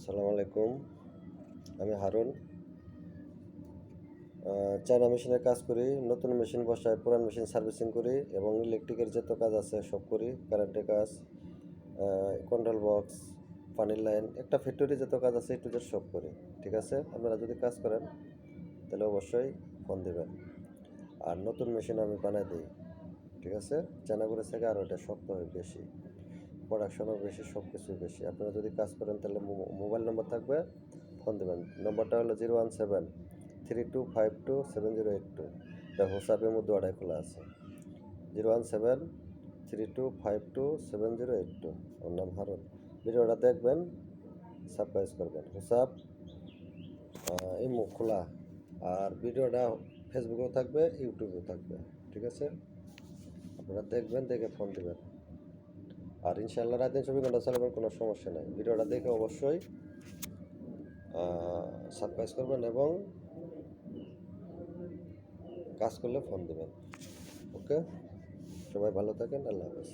আসসালামু আলাইকুম। আমি হারুন। চায়না মেশিনের কাজ করি। নতুন মেশিন বসাই, পুরান মেশিন সার্ভিসিং করি এবং ইলেকট্রিকের যত কাজ আছে সব করি। কারেন্টের কাজ, কন্ট্রোল বক্স, পানির লাইন, একটা ফ্যাক্টরি যত কাজ আছে একটু সব করি। ঠিক আছে, আপনারা যদি কাজ করেন তাহলে অবশ্যই ফোন দেবেন। আর নতুন মেশিন আমি বানাই দিই। ঠিক আছে, চায়নাগুলোর থেকে আর ওটা শক্ত হয় বেশি, প্রোডাকশনও বেশি, সব কিছুই বেশি। আপনারা যদি কাজ করেন তাহলে মোবাইল নম্বর থাকবে, ফোন দেবেন। নম্বরটা হলো 017-3252-7082। এটা হোসাপের মধ্যে অর্ডার খোলা আছে। 017-3252-7082। ওর নাম হারুন। ভিডিওটা দেখবেন, সাবস্ক্রাইব করবেন। হোসাপ ইমো খোলা। আর ভিডিওটা ফেসবুকেও থাকবে, ইউটিউবেও থাকবে। ঠিক আছে, আপনারা দেখবেন, দেখে ফোন দেবেন। আর ইনশাআল্লাহ রাত দিন 24 ঘন্টা চালাবেন, কোনো সমস্যা নেই। ভিডিওটা দেখে অবশ্যই সাবস্ক্রাইব করবেন এবং কাজ করলে ফোন দেবেন। ওকে, সবাই ভালো থাকেন। আল্লাহ হাফেজ।